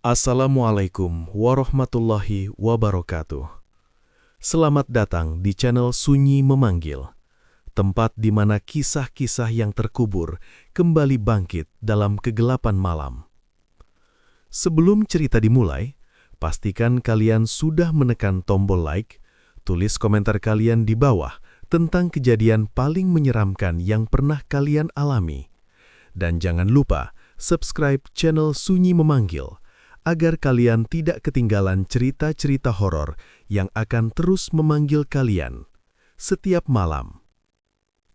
Assalamualaikum warahmatullahi wabarakatuh. Selamat datang di channel Sunyi Memanggil, tempat di mana kisah-kisah yang terkubur kembali bangkit dalam kegelapan malam. Sebelum cerita dimulai, pastikan kalian sudah menekan tombol like, tulis komentar kalian di bawah tentang kejadian paling menyeramkan yang pernah kalian alami. Dan jangan lupa subscribe channel Sunyi Memanggil, agar kalian tidak ketinggalan cerita-cerita horor yang akan terus memanggil kalian setiap malam.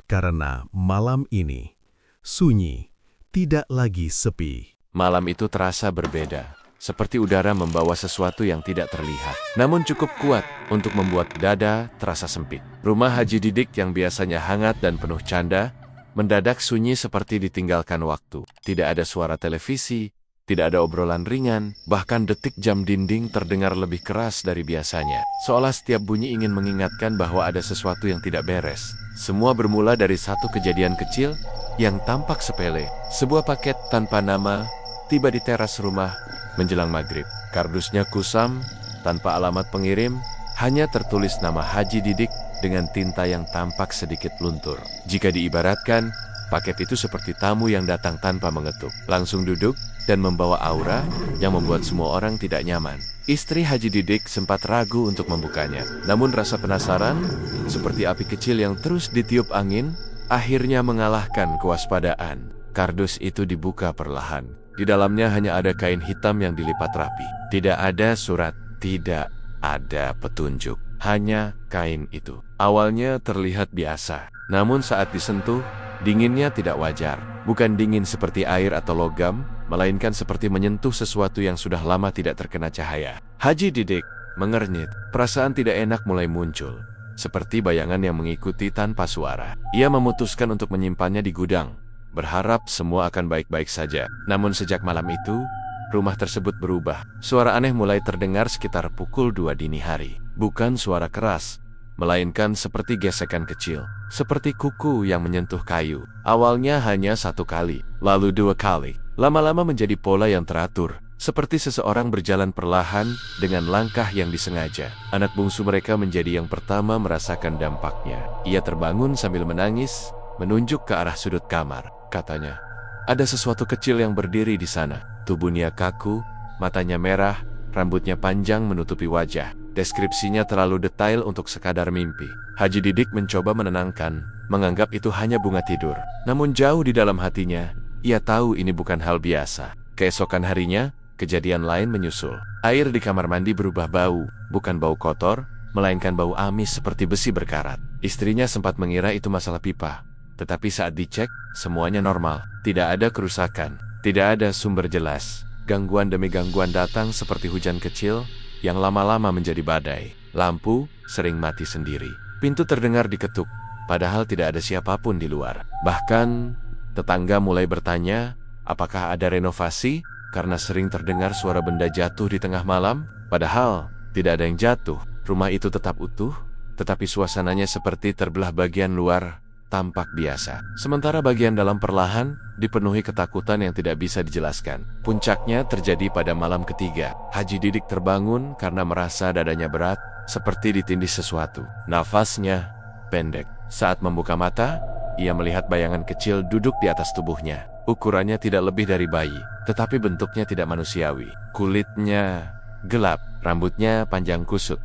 Karena malam ini, sunyi, tidak lagi sepi. Malam itu terasa berbeda, seperti udara membawa sesuatu yang tidak terlihat, namun cukup kuat untuk membuat dada terasa sempit. Rumah Haji Didik yang biasanya hangat dan penuh canda, mendadak sunyi seperti ditinggalkan waktu. Tidak ada suara televisi, tidak ada obrolan ringan, bahkan detik jam dinding terdengar lebih keras dari biasanya. Seolah setiap bunyi ingin mengingatkan bahwa ada sesuatu yang tidak beres. Semua bermula dari satu kejadian kecil yang tampak sepele. Sebuah paket tanpa nama tiba di teras rumah menjelang maghrib. Kardusnya kusam, tanpa alamat pengirim, hanya tertulis nama Haji Didik dengan tinta yang tampak sedikit luntur. Jika diibaratkan, paket itu seperti tamu yang datang tanpa mengetuk. Langsung duduk dan membawa aura yang membuat semua orang tidak nyaman. Istri Haji Didik sempat ragu untuk membukanya. Namun rasa penasaran, seperti api kecil yang terus ditiup angin, akhirnya mengalahkan kewaspadaan. Kardus itu dibuka perlahan. Di dalamnya hanya ada kain hitam yang dilipat rapi. Tidak ada surat, tidak ada petunjuk. Hanya kain itu. Awalnya terlihat biasa, namun saat disentuh, dinginnya tidak wajar. Bukan dingin seperti air atau logam, melainkan seperti menyentuh sesuatu yang sudah lama tidak terkena cahaya. Haji Didik mengernyit. Perasaan tidak enak mulai muncul, seperti bayangan yang mengikuti tanpa suara. Ia memutuskan untuk menyimpannya di gudang, berharap semua akan baik-baik saja. Namun sejak malam itu, rumah tersebut berubah. Suara aneh mulai terdengar sekitar pukul 2 dini hari. Bukan suara keras, melainkan seperti gesekan kecil, seperti kuku yang menyentuh kayu. Awalnya hanya 1 kali, lalu 2 kali. Lama-lama menjadi pola yang teratur, seperti seseorang berjalan perlahan dengan langkah yang disengaja. Anak bungsu mereka menjadi yang pertama merasakan dampaknya. Ia terbangun sambil menangis, menunjuk ke arah sudut kamar. Katanya, ada sesuatu kecil yang berdiri di sana. Tubuhnya kaku, matanya merah, rambutnya panjang menutupi wajah. Deskripsinya terlalu detail untuk sekadar mimpi. Haji Didik mencoba menenangkan, menganggap itu hanya bunga tidur. Namun jauh di dalam hatinya, ia tahu ini bukan hal biasa. Keesokan harinya, kejadian lain menyusul. Air di kamar mandi berubah bau, bukan bau kotor, melainkan bau amis seperti besi berkarat. Istrinya sempat mengira itu masalah pipa, tetapi saat dicek, semuanya normal. Tidak ada kerusakan, tidak ada sumber jelas. Gangguan demi gangguan datang seperti hujan kecil yang lama-lama menjadi badai. Lampu sering mati sendiri. Pintu terdengar diketuk, padahal tidak ada siapapun di luar. Bahkan tetangga mulai bertanya, apakah ada renovasi? Karena sering terdengar suara benda jatuh di tengah malam. Padahal tidak ada yang jatuh. Rumah itu tetap utuh, tetapi suasananya seperti terbelah bagian luar, tampak biasa. Sementara bagian dalam perlahan dipenuhi ketakutan yang tidak bisa dijelaskan. Puncaknya terjadi pada malam ketiga. Haji Didik terbangun karena merasa dadanya berat, seperti ditindih sesuatu. Nafasnya pendek. Saat membuka mata, ia melihat bayangan kecil duduk di atas tubuhnya. Ukurannya tidak lebih dari bayi, tetapi bentuknya tidak manusiawi. Kulitnya gelap, rambutnya panjang kusut.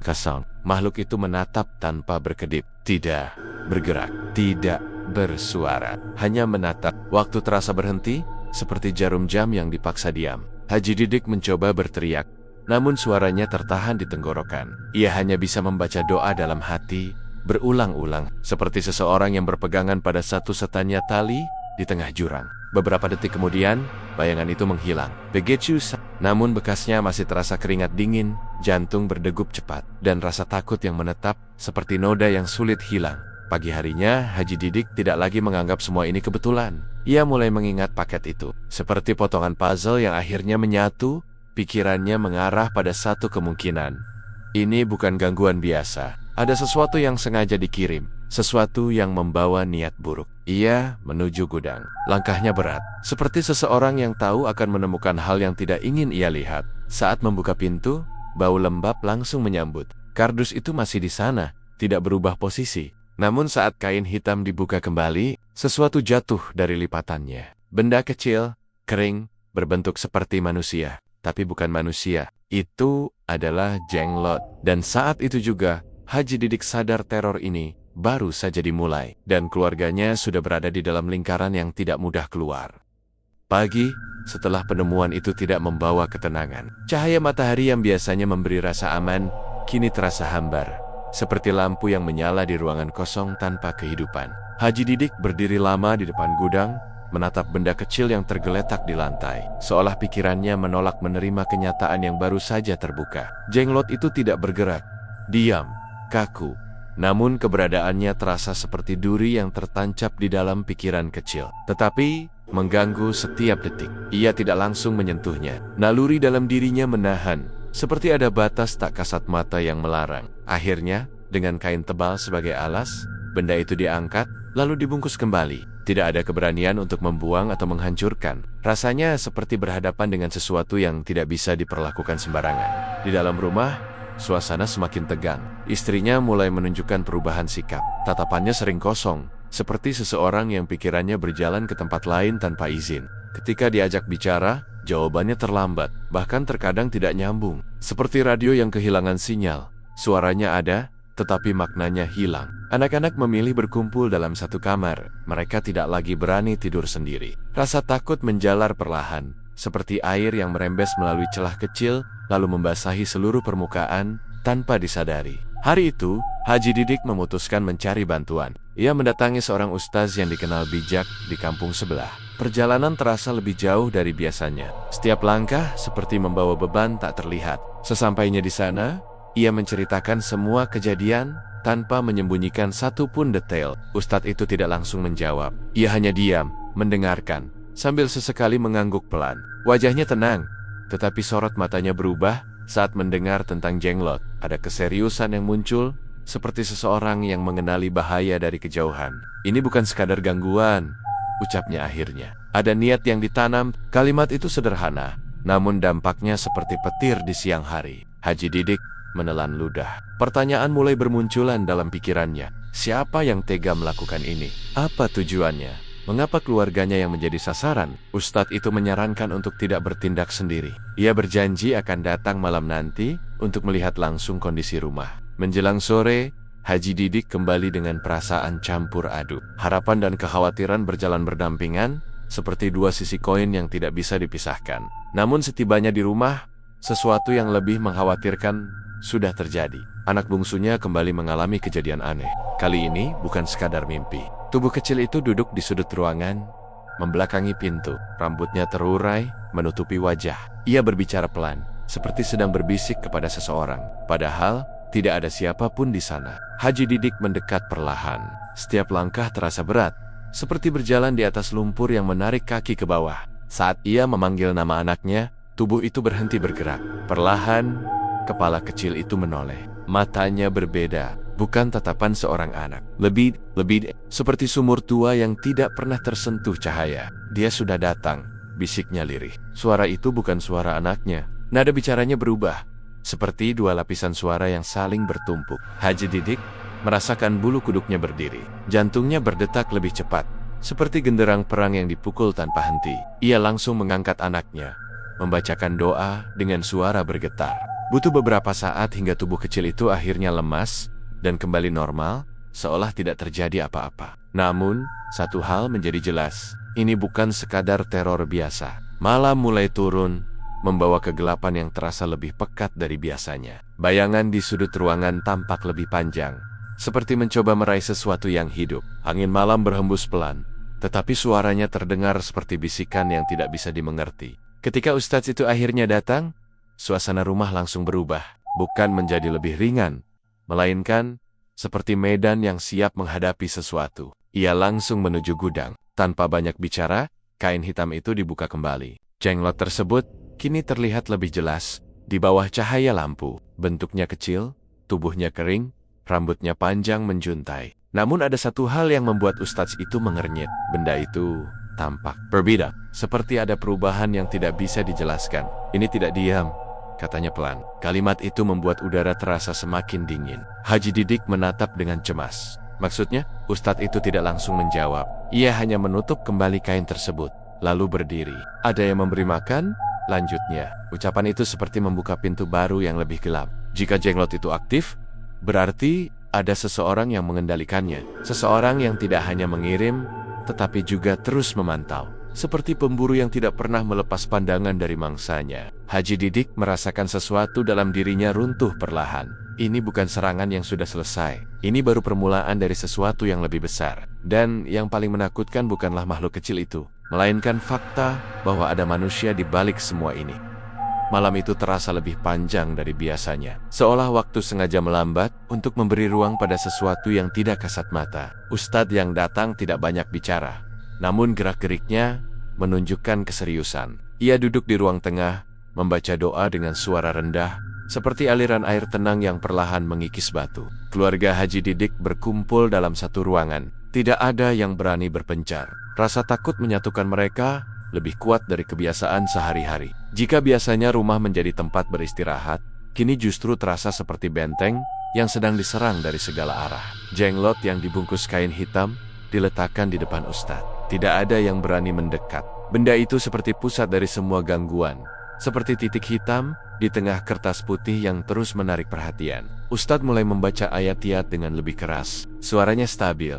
Kasang. Makhluk itu menatap tanpa berkedip, tidak bergerak, tidak bersuara, hanya menatap. Waktu terasa berhenti, seperti jarum jam yang dipaksa diam. Haji Didik mencoba berteriak, namun suaranya tertahan di tenggorokan. Ia hanya bisa membaca doa dalam hati, berulang-ulang, seperti seseorang yang berpegangan pada satu setanya tali di tengah jurang. Beberapa detik kemudian, bayangan itu menghilang. Namun bekasnya masih terasa keringat dingin, jantung berdegup cepat, dan rasa takut yang menetap seperti noda yang sulit hilang. Pagi harinya, Haji Didik tidak lagi menganggap semua ini kebetulan. Ia mulai mengingat paket itu. Seperti potongan puzzle yang akhirnya menyatu, pikirannya mengarah pada satu kemungkinan. Ini bukan gangguan biasa. Ada sesuatu yang sengaja dikirim. sesuatu yang membawa niat buruk. Ia menuju gudang. Langkahnya berat, seperti seseorang yang tahu akan menemukan hal yang tidak ingin ia lihat. Saat membuka pintu, bau lembab langsung menyambut. Kardus itu masih di sana, tidak berubah posisi. Namun saat kain hitam dibuka kembali, sesuatu jatuh dari lipatannya. Benda kecil, kering, berbentuk seperti manusia, tapi bukan manusia. Itu adalah jenglot. Dan saat itu juga, Haji Didik sadar teror ini baru saja dimulai, dan keluarganya sudah berada di dalam lingkaran yang tidak mudah keluar. Pagi, setelah penemuan itu tidak membawa ketenangan. Cahaya matahari yang biasanya memberi rasa aman, kini terasa hambar, seperti lampu yang menyala di ruangan kosong tanpa kehidupan. Haji Didik berdiri lama di depan gudang, menatap benda kecil yang tergeletak di lantai, seolah pikirannya menolak menerima kenyataan yang baru saja terbuka. Jenglot itu tidak bergerak, diam, kaku. Namun keberadaannya terasa seperti duri yang tertancap di dalam pikiran kecil, tetapi mengganggu setiap detik. Ia tidak langsung menyentuhnya. Naluri dalam dirinya menahan, seperti ada batas tak kasat mata yang melarang. Akhirnya, dengan kain tebal sebagai alas, benda itu diangkat, lalu dibungkus kembali. Tidak ada keberanian untuk membuang atau menghancurkan. Rasanya seperti berhadapan dengan sesuatu yang tidak bisa diperlakukan sembarangan. Di dalam rumah, suasana semakin tegang. Istrinya mulai menunjukkan perubahan sikap. Tatapannya sering kosong, seperti seseorang yang pikirannya berjalan ke tempat lain tanpa izin. Ketika diajak bicara, jawabannya terlambat, bahkan terkadang tidak nyambung. Seperti radio yang kehilangan sinyal. Suaranya ada, tetapi maknanya hilang. Anak-anak memilih berkumpul dalam satu kamar. Mereka tidak lagi berani tidur sendiri. Rasa takut menjalar perlahan, seperti air yang merembes melalui celah kecil, lalu membasahi seluruh permukaan tanpa disadari. Hari itu, Haji Didik memutuskan mencari bantuan. Ia mendatangi seorang ustaz yang dikenal bijak di kampung sebelah. Perjalanan terasa lebih jauh dari biasanya. Setiap langkah seperti membawa beban tak terlihat. Sesampainya di sana, ia menceritakan semua kejadian tanpa menyembunyikan satu pun detail. Ustadz itu tidak langsung menjawab. Ia hanya diam, mendengarkan, sambil sesekali mengangguk pelan. Wajahnya tenang, tetapi sorot matanya berubah saat mendengar tentang jenglot. Ada keseriusan yang muncul, seperti seseorang yang mengenali bahaya dari kejauhan. Ini bukan sekadar gangguan, ucapnya akhirnya. Ada niat yang ditanam. Kalimat itu sederhana, namun dampaknya seperti petir di siang hari. Haji Didik menelan ludah. Pertanyaan mulai bermunculan dalam pikirannya. Siapa yang tega melakukan ini? Apa tujuannya? Mengapa keluarganya yang menjadi sasaran? Ustadz itu menyarankan untuk tidak bertindak sendiri. Ia berjanji akan datang malam nanti untuk melihat langsung kondisi rumah. Menjelang sore, Haji Didik kembali dengan perasaan campur aduk. Harapan dan kekhawatiran berjalan berdampingan, seperti dua sisi koin yang tidak bisa dipisahkan. Namun setibanya di rumah, sesuatu yang lebih mengkhawatirkan sudah terjadi. Anak bungsunya kembali mengalami kejadian aneh. Kali ini bukan sekadar mimpi. Tubuh kecil itu duduk di sudut ruangan, membelakangi pintu. Rambutnya terurai, menutupi wajah. Ia berbicara pelan, seperti sedang berbisik kepada seseorang. Padahal, tidak ada siapapun di sana. Haji Didik mendekat perlahan. Setiap langkah terasa berat, seperti berjalan di atas lumpur yang menarik kaki ke bawah. Saat ia memanggil nama anaknya, tubuh itu berhenti bergerak. Perlahan, kepala kecil itu menoleh. Matanya berbeda, bukan tatapan seorang anak. Lebih seperti sumur tua yang tidak pernah tersentuh cahaya. Dia sudah datang, bisiknya lirih. Suara itu bukan suara anaknya. Nada bicaranya berubah, seperti dua lapisan suara yang saling bertumpuk. Haji Didik merasakan bulu kuduknya berdiri. Jantungnya berdetak lebih cepat, seperti genderang perang yang dipukul tanpa henti. Ia langsung mengangkat anaknya, membacakan doa dengan suara bergetar. Butuh beberapa saat hingga tubuh kecil itu akhirnya lemas dan kembali normal, seolah tidak terjadi apa-apa. Namun, satu hal menjadi jelas. Ini bukan sekadar teror biasa. Malam mulai turun, membawa kegelapan yang terasa lebih pekat dari biasanya. Bayangan di sudut ruangan tampak lebih panjang, seperti mencoba meraih sesuatu yang hidup. Angin malam berhembus pelan, tetapi suaranya terdengar seperti bisikan yang tidak bisa dimengerti. Ketika ustadz itu akhirnya datang, suasana rumah langsung berubah, bukan menjadi lebih ringan, melainkan seperti medan yang siap menghadapi sesuatu. Ia langsung menuju gudang. Tanpa banyak bicara, kain hitam itu dibuka kembali. Jenglot tersebut kini terlihat lebih jelas di bawah cahaya lampu. Bentuknya kecil, tubuhnya kering, rambutnya panjang menjuntai. Namun ada satu hal yang membuat Ustadz itu mengernyit. Benda itu tampak berbeda, seperti ada perubahan yang tidak bisa dijelaskan. Ini tidak diam, katanya pelan. Kalimat itu membuat udara terasa semakin dingin. Haji Didik menatap dengan cemas. Maksudnya, Ustadz itu tidak langsung menjawab. Ia hanya menutup kembali kain tersebut, lalu berdiri. Ada yang memberi makan? Lanjutnya, ucapan itu seperti membuka pintu baru yang lebih gelap. Jika jenglot itu aktif, berarti ada seseorang yang mengendalikannya. Seseorang yang tidak hanya mengirim, tetapi juga terus memantau. Seperti pemburu yang tidak pernah melepas pandangan dari mangsanya. Haji Didik merasakan sesuatu dalam dirinya runtuh perlahan. Ini bukan serangan yang sudah selesai. Ini baru permulaan dari sesuatu yang lebih besar. Dan yang paling menakutkan bukanlah makhluk kecil itu, melainkan fakta bahwa ada manusia di balik semua ini. Malam itu terasa lebih panjang dari biasanya. Seolah waktu sengaja melambat untuk memberi ruang pada sesuatu yang tidak kasat mata. Ustadz yang datang tidak banyak bicara, namun gerak-geriknya menunjukkan keseriusan. Ia duduk di ruang tengah, membaca doa dengan suara rendah, seperti aliran air tenang yang perlahan mengikis batu. Keluarga Haji Didik berkumpul dalam satu ruangan. Tidak ada yang berani berpencar. Rasa takut menyatukan mereka lebih kuat dari kebiasaan sehari-hari. Jika biasanya rumah menjadi tempat beristirahat, kini justru terasa seperti benteng yang sedang diserang dari segala arah. Jenglot yang dibungkus kain hitam diletakkan di depan Ustadz. Tidak ada yang berani mendekat. Benda itu seperti pusat dari semua gangguan, seperti titik hitam di tengah kertas putih yang terus menarik perhatian. Ustadz mulai membaca ayat-ayat dengan lebih keras. Suaranya stabil,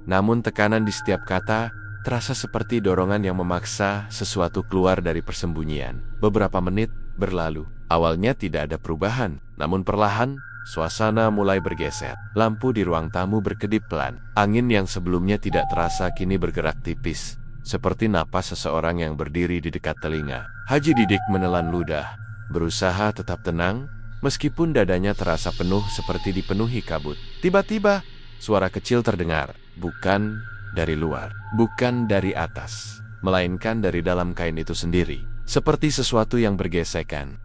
namun tekanan di setiap kata terasa seperti dorongan yang memaksa sesuatu keluar dari persembunyian. Beberapa menit berlalu. Awalnya tidak ada perubahan, namun perlahan suasana mulai bergeser. Lampu di ruang tamu berkedip pelan. Angin yang sebelumnya tidak terasa kini bergerak tipis, seperti napas seseorang yang berdiri di dekat telinga. Haji Didik menelan ludah, berusaha tetap tenang, meskipun dadanya terasa penuh seperti dipenuhi kabut. Tiba-tiba, suara kecil terdengar, bukan dari luar, bukan dari atas, melainkan dari dalam kain itu sendiri. Seperti sesuatu yang bergesekan.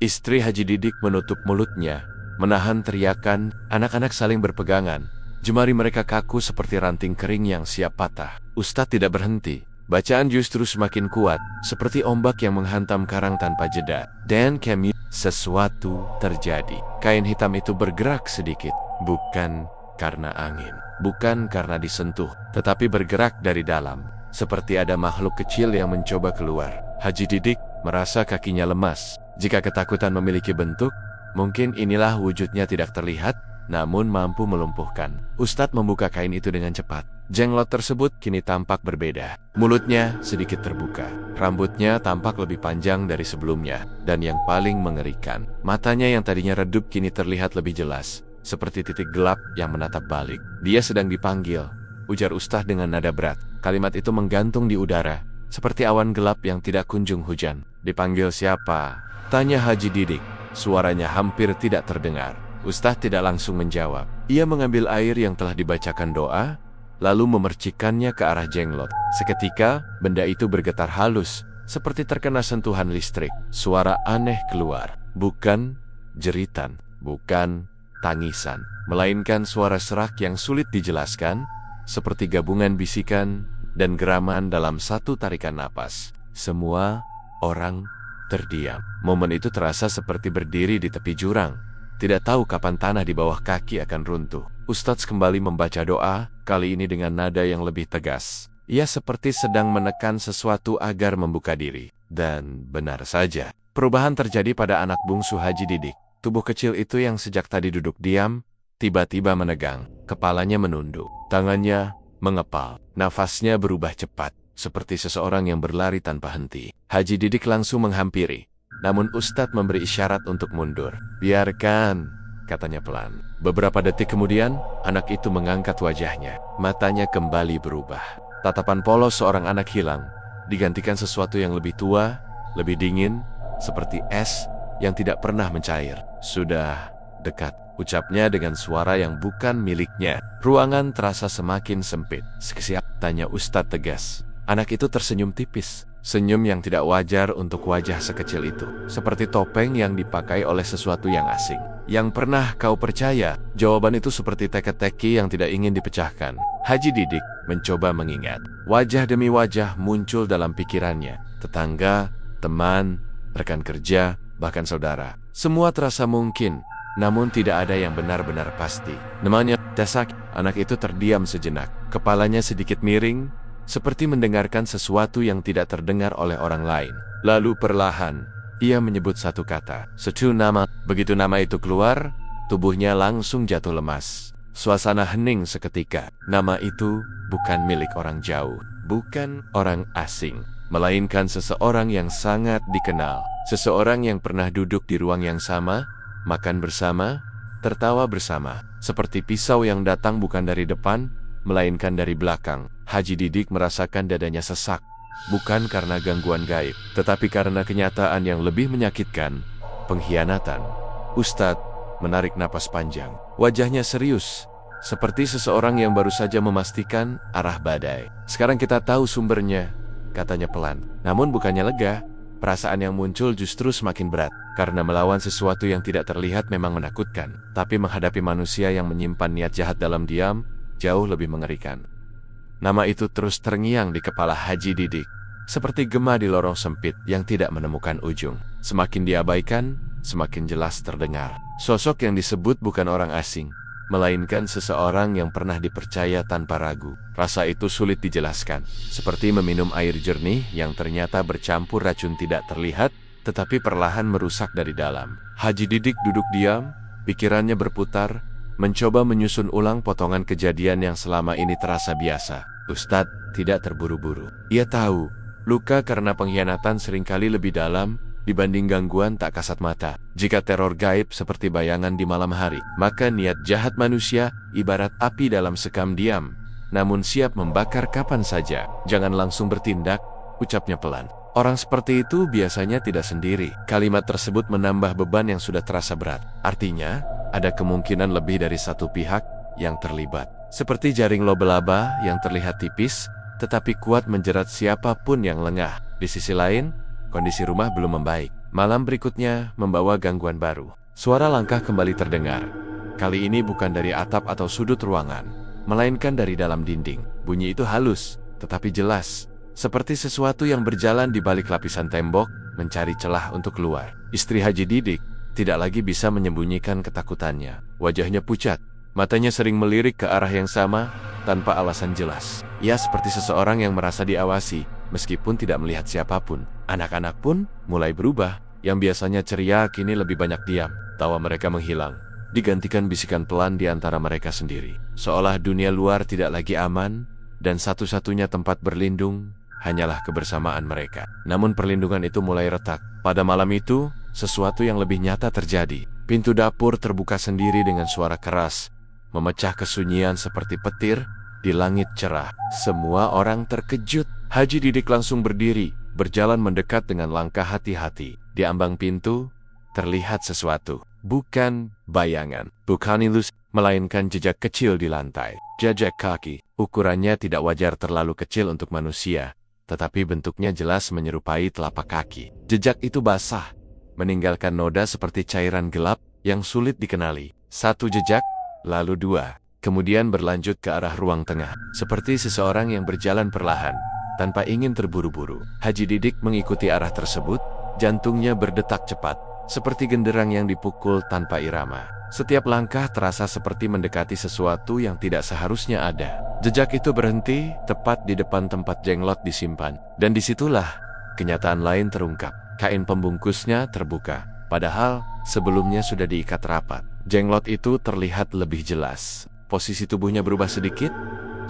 Istri Haji Didik menutup mulutnya, menahan teriakan. Anak-anak saling berpegangan. Jemari mereka kaku seperti ranting kering yang siap patah. Ustadz tidak berhenti. Bacaan justru semakin kuat, seperti ombak yang menghantam karang tanpa jeda. Dan sesuatu terjadi. Kain hitam itu bergerak sedikit, bukan karena angin, bukan karena disentuh, tetapi bergerak dari dalam, seperti ada makhluk kecil yang mencoba keluar. Haji Didik merasa kakinya lemas. Jika ketakutan memiliki bentuk, mungkin inilah wujudnya tidak terlihat, namun mampu melumpuhkan. Ustadz membuka kain itu dengan cepat. Jenglot tersebut kini tampak berbeda. Mulutnya sedikit terbuka. Rambutnya tampak lebih panjang dari sebelumnya. Dan yang paling mengerikan, matanya yang tadinya redup kini terlihat lebih jelas, seperti titik gelap yang menatap balik. Dia sedang dipanggil, ujar Ustadz dengan nada berat. Kalimat itu menggantung di udara, seperti awan gelap yang tidak kunjung hujan. Dipanggil siapa? Tanya Haji Didik. Suaranya hampir tidak terdengar. Ustadz tidak langsung menjawab. Ia mengambil air yang telah dibacakan doa, lalu memercikannya ke arah jenglot. Seketika, benda itu bergetar halus, seperti terkena sentuhan listrik. Suara aneh keluar. Bukan jeritan, bukan tangisan, melainkan suara serak yang sulit dijelaskan, seperti gabungan bisikan dan geraman dalam satu tarikan napas. Semua orang terdiam. Momen itu terasa seperti berdiri di tepi jurang, tidak tahu kapan tanah di bawah kaki akan runtuh. Ustadz kembali membaca doa, kali ini dengan nada yang lebih tegas. Ia seperti sedang menekan sesuatu agar membuka diri. Dan benar saja, perubahan terjadi pada anak bungsu Haji Didik. Tubuh kecil itu yang sejak tadi duduk diam, tiba-tiba menegang. Kepalanya menunduk, tangannya mengepal. Nafasnya berubah cepat, seperti seseorang yang berlari tanpa henti. Haji Didik langsung menghampiri, namun Ustadz memberi isyarat untuk mundur. Biarkan, katanya pelan. Beberapa detik kemudian, anak itu mengangkat wajahnya. Matanya kembali berubah. Tatapan polos seorang anak hilang, digantikan sesuatu yang lebih tua, lebih dingin, seperti es yang tidak pernah mencair. Sudah dekat, ucapnya dengan suara yang bukan miliknya. Ruangan terasa semakin sempit. Siap, tanya Ustadz tegas. Anak itu tersenyum tipis, Senyum yang tidak wajar untuk wajah sekecil itu. Seperti topeng yang dipakai oleh sesuatu yang asing. Yang pernah kau percaya? Jawaban itu seperti teka-teki yang tidak ingin dipecahkan. Haji Didik mencoba mengingat. Wajah demi wajah muncul dalam pikirannya. Tetangga, teman, rekan kerja, bahkan saudara. Semua terasa mungkin, namun tidak ada yang benar-benar pasti. Namanya Dasak. Anak itu terdiam sejenak. Kepalanya sedikit miring, seperti mendengarkan sesuatu yang tidak terdengar oleh orang lain. Lalu perlahan, ia menyebut satu kata. Satu nama. Begitu nama itu keluar, tubuhnya langsung jatuh lemas. Suasana hening seketika. Nama itu bukan milik orang jauh, bukan orang asing, melainkan seseorang yang sangat dikenal. Seseorang yang pernah duduk di ruang yang sama, makan bersama, tertawa bersama. Seperti pisau yang datang bukan dari depan, melainkan dari belakang. Haji Didik merasakan dadanya sesak. Bukan karena gangguan gaib, tetapi karena kenyataan yang lebih menyakitkan, pengkhianatan. Ustadz menarik napas panjang. Wajahnya serius, seperti seseorang yang baru saja memastikan arah badai. Sekarang kita tahu sumbernya, katanya pelan. Namun bukannya lega, perasaan yang muncul justru semakin berat. Karena melawan sesuatu yang tidak terlihat memang menakutkan, tapi menghadapi manusia yang menyimpan niat jahat dalam diam, jauh lebih mengerikan. Nama itu terus terngiang di kepala Haji Didik, seperti gema di lorong sempit yang tidak menemukan ujung. Semakin diabaikan, semakin jelas terdengar. Sosok yang disebut bukan orang asing, melainkan seseorang yang pernah dipercaya tanpa ragu. Rasa itu sulit dijelaskan, seperti meminum air jernih yang ternyata bercampur racun tidak terlihat, tetapi perlahan merusak dari dalam. Haji Didik duduk diam, pikirannya berputar, mencoba menyusun ulang potongan kejadian yang selama ini terasa biasa. Ustadz tidak terburu-buru. Ia tahu, luka karena pengkhianatan seringkali lebih dalam dibanding gangguan tak kasat mata. Jika teror gaib seperti bayangan di malam hari, maka niat jahat manusia ibarat api dalam sekam diam, namun siap membakar kapan saja. Jangan langsung bertindak, ucapnya pelan. Orang seperti itu biasanya tidak sendiri. Kalimat tersebut menambah beban yang sudah terasa berat. Artinya, ada kemungkinan lebih dari satu pihak yang terlibat. Seperti jaring laba-laba yang terlihat tipis, tetapi kuat menjerat siapapun yang lengah. Di sisi lain, kondisi rumah belum membaik. Malam berikutnya membawa gangguan baru. Suara langkah kembali terdengar. Kali ini bukan dari atap atau sudut ruangan, melainkan dari dalam dinding. Bunyi itu halus, tetapi jelas. Seperti sesuatu yang berjalan di balik lapisan tembok, mencari celah untuk keluar. Istri Haji Didik tidak lagi bisa menyembunyikan ketakutannya. Wajahnya pucat, matanya sering melirik ke arah yang sama, tanpa alasan jelas. Ia seperti seseorang yang merasa diawasi, meskipun tidak melihat siapapun. Anak-anak pun mulai berubah, yang biasanya ceria kini lebih banyak diam. Tawa mereka menghilang, digantikan bisikan pelan di antara mereka sendiri. Seolah dunia luar tidak lagi aman, dan satu-satunya tempat berlindung hanyalah kebersamaan mereka. Namun perlindungan itu mulai retak. Pada malam itu, sesuatu yang lebih nyata terjadi. Pintu dapur terbuka sendiri dengan suara keras, memecah kesunyian seperti petir di langit cerah. Semua orang terkejut. Haji Didik langsung berdiri, berjalan mendekat dengan langkah hati-hati. Di ambang pintu, terlihat sesuatu. Bukan bayangan, bukan ilus, melainkan jejak kecil di lantai. Jejak kaki. Ukurannya tidak wajar terlalu kecil untuk manusia, tetapi bentuknya jelas menyerupai telapak kaki. Jejak itu basah, meninggalkan noda seperti cairan gelap yang sulit dikenali. Satu jejak, lalu dua, kemudian berlanjut ke arah ruang tengah. Seperti seseorang yang berjalan perlahan, tanpa ingin terburu-buru. Haji Didik mengikuti arah tersebut, jantungnya berdetak cepat, seperti genderang yang dipukul tanpa irama. Setiap langkah terasa seperti mendekati sesuatu yang tidak seharusnya ada. Jejak itu berhenti tepat di depan tempat jenglot disimpan. Dan disitulah kenyataan lain terungkap. Kain pembungkusnya terbuka, padahal sebelumnya sudah diikat rapat. Jenglot itu terlihat lebih jelas. Posisi tubuhnya berubah sedikit,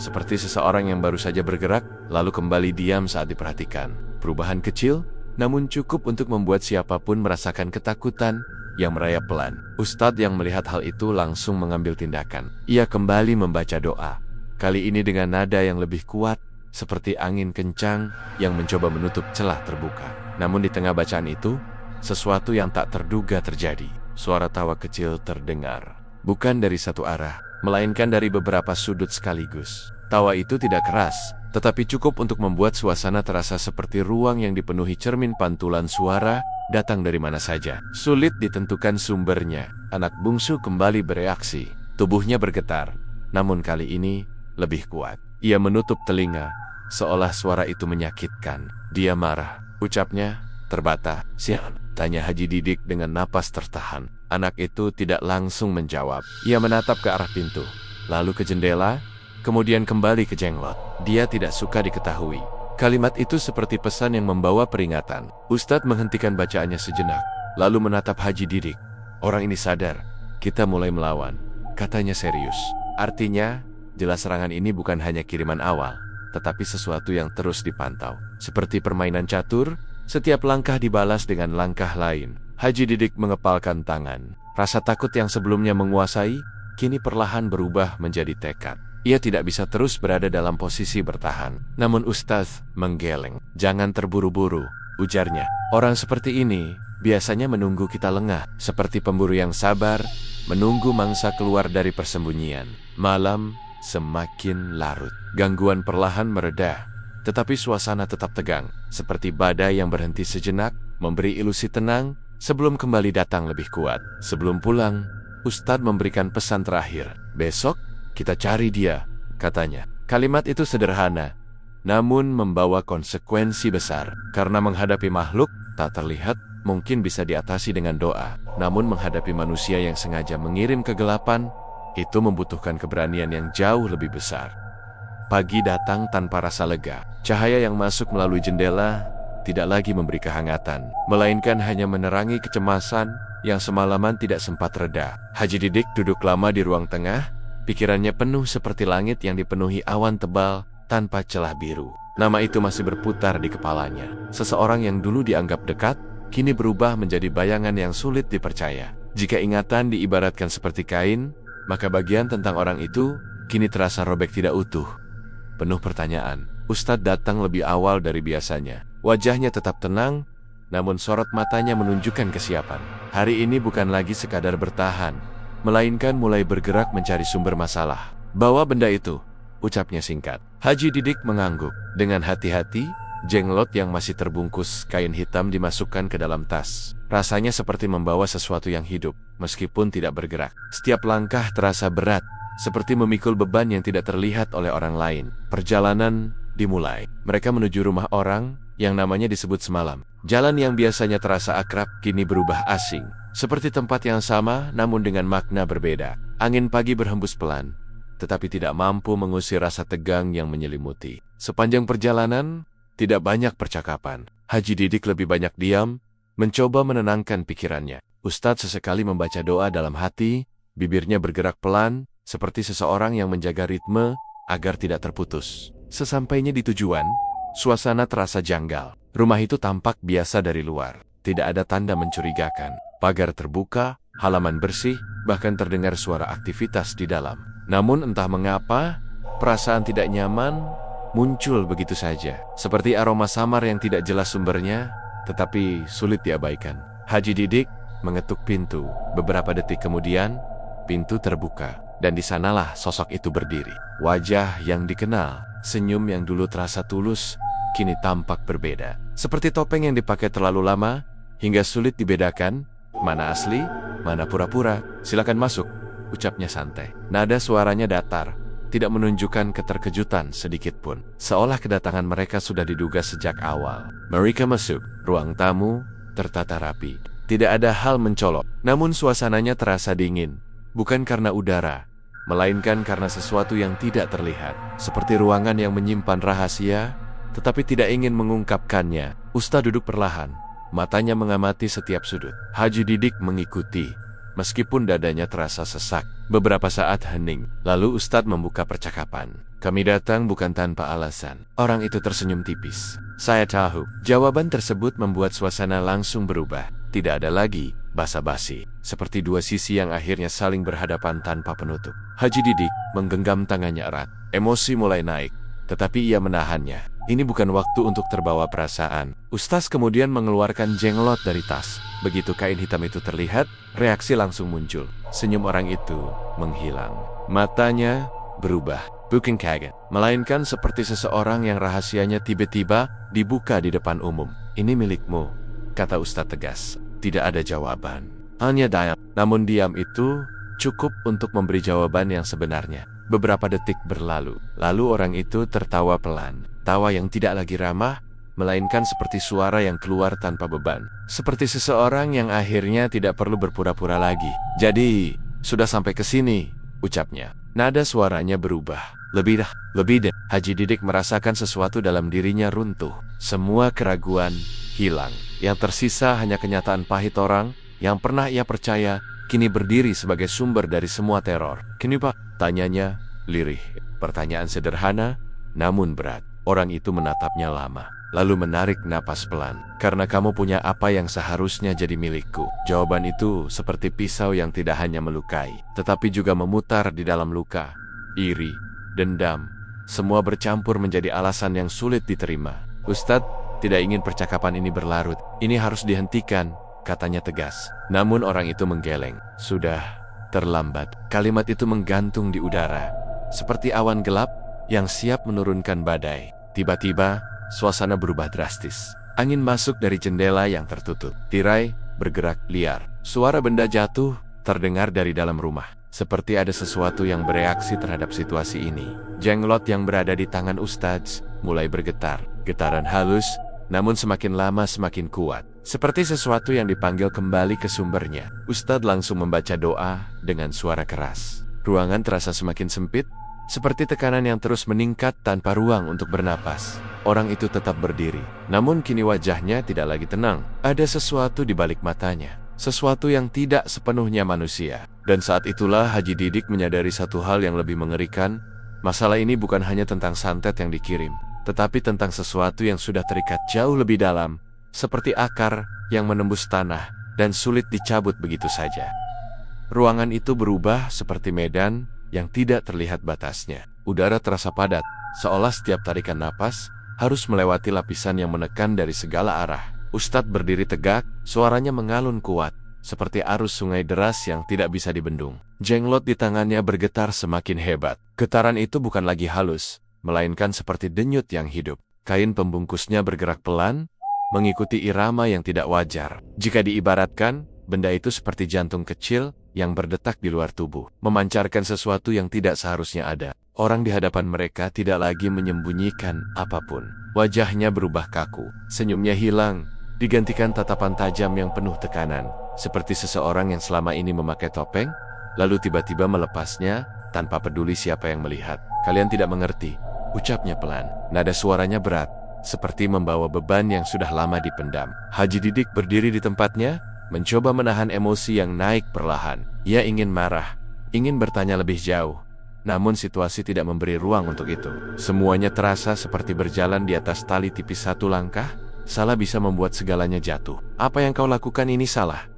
seperti seseorang yang baru saja bergerak, lalu kembali diam saat diperhatikan. Perubahan kecil, namun cukup untuk membuat siapapun merasakan ketakutan yang merayap pelan. Ustadz yang melihat hal itu langsung mengambil tindakan. Ia kembali membaca doa, kali ini dengan nada yang lebih kuat, seperti angin kencang yang mencoba menutup celah terbuka. Namun di tengah bacaan itu, sesuatu yang tak terduga terjadi. Suara tawa kecil terdengar, bukan dari satu arah, melainkan dari beberapa sudut sekaligus. Tawa itu tidak keras, tetapi cukup untuk membuat suasana terasa seperti ruang yang dipenuhi cermin pantulan suara datang dari mana saja. Sulit ditentukan sumbernya. Anak bungsu kembali bereaksi. Tubuhnya bergetar, namun kali ini lebih kuat. Ia menutup telinga, seolah suara itu menyakitkan. Dia marah. Ucapnya terbata. "Sian?" tanya Haji Didik dengan napas tertahan. Anak itu tidak langsung menjawab. Ia menatap ke arah pintu, lalu ke jendela, kemudian kembali ke Jenglot. Dia tidak suka diketahui. Kalimat itu seperti pesan yang membawa peringatan. Ustadz menghentikan bacaannya sejenak, lalu menatap Haji Didik. "Orang ini sadar, kita mulai melawan," katanya serius. Artinya, jelas serangan ini bukan hanya kiriman awal, tetapi sesuatu yang terus dipantau. Seperti permainan catur, setiap langkah dibalas dengan langkah lain. Haji Didik mengepalkan tangan. Rasa takut yang sebelumnya menguasai, kini perlahan berubah menjadi tekad. Ia tidak bisa terus berada dalam posisi bertahan. Namun Ustadz menggeleng. "Jangan terburu-buru," ujarnya. "Orang seperti ini biasanya menunggu kita lengah, seperti pemburu yang sabar, menunggu mangsa keluar dari persembunyian." Malam semakin larut. Gangguan perlahan mereda, tetapi suasana tetap tegang, seperti badai yang berhenti sejenak, memberi ilusi tenang, sebelum kembali datang lebih kuat. Sebelum pulang, Ustadz memberikan pesan terakhir. "Besok, kita cari dia," katanya. Kalimat itu sederhana, namun membawa konsekuensi besar. Karena menghadapi makhluk tak terlihat mungkin bisa diatasi dengan doa. Namun menghadapi manusia yang sengaja mengirim kegelapan, itu membutuhkan keberanian yang jauh lebih besar. Pagi datang tanpa rasa lega. Cahaya yang masuk melalui jendela tidak lagi memberi kehangatan, melainkan hanya menerangi kecemasan yang semalaman tidak sempat reda. Haji Didik duduk lama di ruang tengah, pikirannya penuh seperti langit yang dipenuhi awan tebal tanpa celah biru. Nama itu masih berputar di kepalanya. Seseorang yang dulu dianggap dekat, kini berubah menjadi bayangan yang sulit dipercaya. Jika ingatan diibaratkan seperti kain, maka bagian tentang orang itu kini terasa robek tidak utuh. Penuh pertanyaan, Ustadz datang lebih awal dari biasanya. Wajahnya tetap tenang, namun sorot matanya menunjukkan kesiapan. Hari ini bukan lagi sekadar bertahan, melainkan mulai bergerak mencari sumber masalah. "Bawa benda itu," ucapnya singkat. Haji Didik mengangguk. Dengan hati-hati, jenglot yang masih terbungkus kain hitam dimasukkan ke dalam tas. Rasanya seperti membawa sesuatu yang hidup, meskipun tidak bergerak. Setiap langkah terasa berat, seperti memikul beban yang tidak terlihat oleh orang lain. Perjalanan dimulai. Mereka menuju rumah orang yang namanya disebut semalam. Jalan yang biasanya terasa akrab, kini berubah asing. Seperti tempat yang sama, namun dengan makna berbeda. Angin pagi berhembus pelan, tetapi tidak mampu mengusir rasa tegang yang menyelimuti. Sepanjang perjalanan, tidak banyak percakapan. Haji Didik lebih banyak diam, mencoba menenangkan pikirannya. Ustadz sesekali membaca doa dalam hati, bibirnya bergerak pelan, seperti seseorang yang menjaga ritme agar tidak terputus. Sesampainya di tujuan, suasana terasa janggal. Rumah itu tampak biasa dari luar. Tidak ada tanda mencurigakan. Pagar terbuka, halaman bersih, bahkan terdengar suara aktivitas di dalam. Namun entah mengapa, perasaan tidak nyaman muncul begitu saja. Seperti aroma samar yang tidak jelas sumbernya, tetapi sulit diabaikan. Haji Didik mengetuk pintu. Beberapa detik kemudian, pintu terbuka, dan di sanalah sosok itu berdiri. Wajah yang dikenal, senyum yang dulu terasa tulus, kini tampak berbeda. Seperti topeng yang dipakai terlalu lama, hingga sulit dibedakan mana asli, mana pura-pura. "Silakan masuk," ucapnya santai. Nada suaranya datar, tidak menunjukkan keterkejutan sedikit pun. Seolah kedatangan mereka sudah diduga sejak awal. Mereka masuk. Ruang tamu tertata rapi. Tidak ada hal mencolok, namun suasananya terasa dingin. Bukan karena udara, melainkan karena sesuatu yang tidak terlihat. Seperti ruangan yang menyimpan rahasia, tetapi tidak ingin mengungkapkannya. Ustadz duduk perlahan, matanya mengamati setiap sudut. Haji Didik mengikuti, meskipun dadanya terasa sesak. Beberapa saat hening, lalu Ustadz membuka percakapan. "Kami datang bukan tanpa alasan." Orang itu tersenyum tipis. "Saya tahu." Jawaban tersebut membuat suasana langsung berubah. Tidak ada lagi basa-basi, seperti dua sisi yang akhirnya saling berhadapan tanpa penutup. Haji Didik menggenggam tangannya erat. Emosi mulai naik, tetapi ia menahannya. Ini bukan waktu untuk terbawa perasaan. Ustaz kemudian mengeluarkan jenglot dari tas. Begitu kain hitam itu terlihat, reaksi langsung muncul. Senyum orang itu menghilang. Matanya berubah. bukan kaget, melainkan seperti seseorang yang rahasianya tiba-tiba dibuka di depan umum. Ini milikmu, kata Ustadz tegas. Tidak ada jawaban, hanya diam. Namun diam itu cukup untuk memberi jawaban yang sebenarnya. Beberapa detik berlalu, lalu orang itu tertawa pelan. Tawa yang tidak lagi ramah, melainkan seperti suara yang keluar tanpa beban. Seperti seseorang yang akhirnya tidak perlu berpura-pura lagi. Jadi, sudah sampai ke sini, ucapnya. Nada suaranya berubah. Lebih deh. Haji Didik merasakan sesuatu dalam dirinya runtuh. Semua keraguan hilang. Yang tersisa hanya kenyataan pahit orang yang pernah ia percaya kini berdiri sebagai sumber dari semua teror. Kenapa? Tanyanya lirih. Pertanyaan sederhana, namun berat. Orang itu menatapnya lama, lalu menarik napas pelan. Karena kamu punya apa yang seharusnya jadi milikku. Jawaban itu seperti pisau yang tidak hanya melukai, tetapi juga memutar di dalam luka. Iri, dendam, semua bercampur menjadi alasan yang sulit diterima. Ustadz tidak ingin percakapan ini berlarut. Ini harus dihentikan, katanya tegas. Namun orang itu menggeleng. Sudah terlambat. Kalimat itu menggantung di udara, seperti awan gelap yang siap menurunkan badai. Tiba-tiba, suasana berubah drastis. Angin masuk dari jendela yang tertutup. Tirai bergerak liar. Suara benda jatuh terdengar dari dalam rumah. Seperti ada sesuatu yang bereaksi terhadap situasi ini. Jenglot yang berada di tangan Ustadz mulai bergetar. Getaran halus, namun semakin lama semakin kuat. Seperti sesuatu yang dipanggil kembali ke sumbernya. Ustadz langsung membaca doa dengan suara keras. Ruangan terasa semakin sempit, seperti tekanan yang terus meningkat tanpa ruang untuk bernapas. Orang itu tetap berdiri, namun kini wajahnya tidak lagi tenang. Ada sesuatu di balik matanya, sesuatu yang tidak sepenuhnya manusia. Dan saat itulah Haji Didik menyadari satu hal yang lebih mengerikan. Masalah ini bukan hanya tentang santet yang dikirim, tetapi tentang sesuatu yang sudah terikat jauh lebih dalam, seperti akar yang menembus tanah dan sulit dicabut begitu saja. Ruangan itu berubah seperti medan yang tidak terlihat batasnya. Udara terasa padat, seolah setiap tarikan napas harus melewati lapisan yang menekan dari segala arah. Ustadz berdiri tegak, suaranya mengalun kuat, seperti arus sungai deras yang tidak bisa dibendung. Jenglot di tangannya bergetar semakin hebat. Getaran itu bukan lagi halus, melainkan seperti denyut yang hidup. Kain pembungkusnya bergerak pelan, mengikuti irama yang tidak wajar. Jika diibaratkan, benda itu seperti jantung kecil yang berdetak di luar tubuh, memancarkan sesuatu yang tidak seharusnya ada. Orang di hadapan mereka tidak lagi menyembunyikan apapun. Wajahnya berubah kaku, senyumnya hilang, digantikan tatapan tajam yang penuh tekanan, seperti seseorang yang selama ini memakai topeng, lalu tiba-tiba melepasnya tanpa peduli siapa yang melihat. Kalian tidak mengerti, ucapnya pelan. Nada suaranya berat, seperti membawa beban yang sudah lama dipendam. Haji Didik berdiri di tempatnya, mencoba menahan emosi yang naik perlahan. Ia ingin marah, ingin bertanya lebih jauh, namun situasi tidak memberi ruang untuk itu. Semuanya terasa seperti berjalan di atas tali tipis satu langkah. Salah bisa membuat segalanya jatuh. Apa yang kau lakukan ini salah,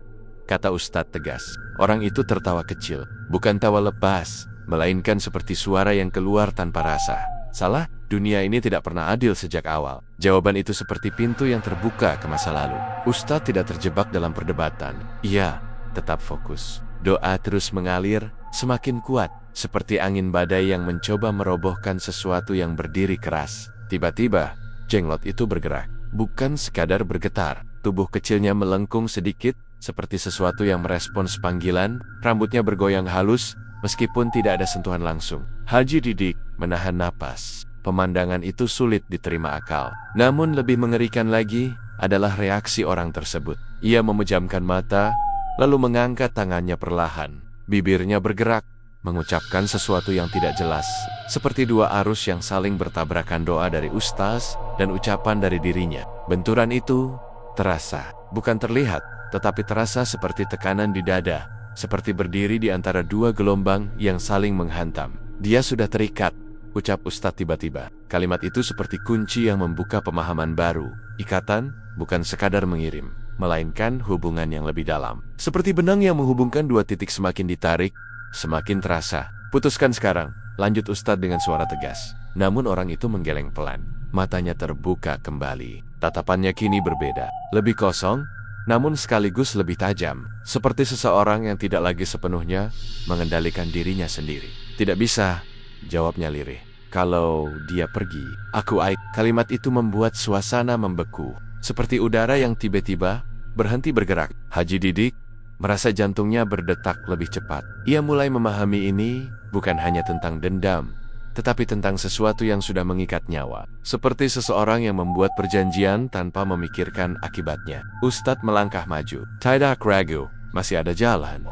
kata Ustadz tegas. Orang itu tertawa kecil, bukan tawa lepas, melainkan seperti suara yang keluar tanpa rasa. Salah? Dunia ini tidak pernah adil sejak awal. Jawaban itu seperti pintu yang terbuka ke masa lalu. Ustadz tidak terjebak dalam perdebatan. Ia tetap fokus. Doa terus mengalir, semakin kuat, seperti angin badai yang mencoba merobohkan sesuatu yang berdiri keras. Tiba-tiba, jenglot itu bergerak. Bukan sekadar bergetar. Tubuh kecilnya melengkung sedikit, seperti sesuatu yang merespons panggilan. Rambutnya bergoyang halus, meskipun tidak ada sentuhan langsung. Haji Didik menahan napas. Pemandangan itu sulit diterima akal. Namun lebih mengerikan lagi adalah reaksi orang tersebut. Ia memejamkan mata, lalu mengangkat tangannya perlahan. Bibirnya bergerak, mengucapkan sesuatu yang tidak jelas. Seperti dua arus yang saling bertabrakan, doa dari ustaz dan ucapan dari dirinya. Benturan itu terasa, bukan terlihat, tetapi terasa seperti tekanan di dada. Seperti berdiri di antara dua gelombang yang saling menghantam. Dia sudah terikat, ucap Ustadz tiba-tiba. Kalimat itu seperti kunci yang membuka pemahaman baru. Ikatan bukan sekadar mengirim, melainkan hubungan yang lebih dalam. Seperti benang yang menghubungkan dua titik, semakin ditarik, semakin terasa. Putuskan sekarang, lanjut Ustadz dengan suara tegas. Namun orang itu menggeleng pelan. Matanya terbuka kembali. Tatapannya kini berbeda. Lebih kosong, namun sekaligus lebih tajam. Seperti seseorang yang tidak lagi sepenuhnya mengendalikan dirinya sendiri. Tidak bisa, jawabnya lirih. Kalau dia pergi, aku aik. Kalimat itu membuat suasana membeku, seperti udara yang tiba-tiba berhenti bergerak. Haji Didik merasa jantungnya berdetak lebih cepat. Ia mulai memahami ini bukan hanya tentang dendam, tetapi tentang sesuatu yang sudah mengikat nyawa. Seperti seseorang yang membuat perjanjian tanpa memikirkan akibatnya. Ustadz melangkah maju. Tidak ragu, masih ada jalan,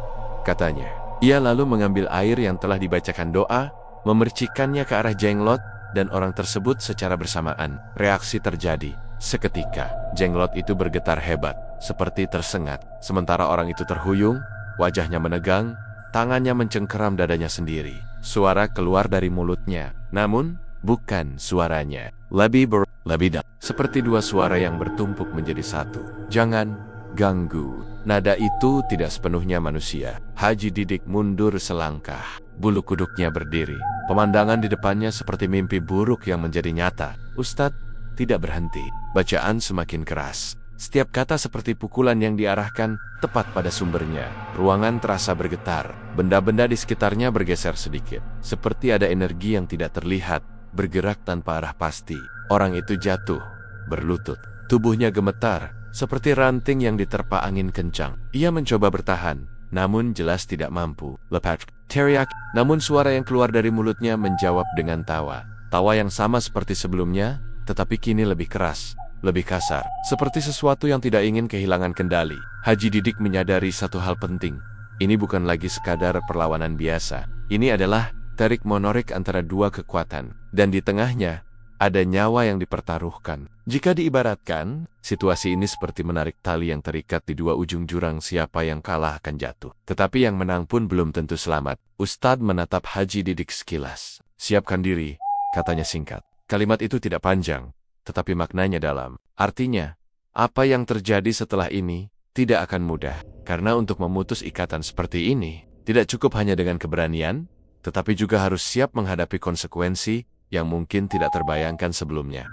katanya. Ia lalu mengambil air yang telah dibacakan doa, memercikannya ke arah Jenglot, dan orang tersebut secara bersamaan. Reaksi terjadi. Seketika, Jenglot itu bergetar hebat, seperti tersengat. Sementara orang itu terhuyung, wajahnya menegang, tangannya mencengkeram dadanya sendiri. Suara keluar dari mulutnya, namun bukan suaranya. Lebih dalam. Seperti dua suara yang bertumpuk menjadi satu. Jangan ganggu. Nada itu tidak sepenuhnya manusia. Haji Didik mundur selangkah. Bulu kuduknya berdiri. Pemandangan di depannya seperti mimpi buruk yang menjadi nyata. Ustadz tidak berhenti. Bacaan semakin keras. Setiap kata seperti pukulan yang diarahkan tepat pada sumbernya. Ruangan terasa bergetar. Benda-benda di sekitarnya bergeser sedikit. Seperti ada energi yang tidak terlihat, bergerak tanpa arah pasti. Orang itu jatuh, berlutut. Tubuhnya gemetar, seperti ranting yang diterpa angin kencang. Ia mencoba bertahan, namun jelas tidak mampu. Lepas teriak, namun suara yang keluar dari mulutnya menjawab dengan tawa. Tawa yang sama seperti sebelumnya, tetapi kini lebih keras, lebih kasar. Seperti sesuatu yang tidak ingin kehilangan kendali. Haji Didik menyadari satu hal penting. Ini bukan lagi sekadar perlawanan biasa. Ini adalah tarik monorik antara dua kekuatan. Dan di tengahnya, ada nyawa yang dipertaruhkan. Jika diibaratkan, situasi ini seperti menarik tali yang terikat di dua ujung jurang. Siapa yang kalah akan jatuh. Tetapi yang menang pun belum tentu selamat. Ustadz menatap Haji Didik sekilas. Siapkan diri, katanya singkat. Kalimat itu tidak panjang, tetapi maknanya dalam. Artinya, apa yang terjadi setelah ini tidak akan mudah. Karena untuk memutus ikatan seperti ini, tidak cukup hanya dengan keberanian, tetapi juga harus siap menghadapi konsekuensi yang mungkin tidak terbayangkan sebelumnya.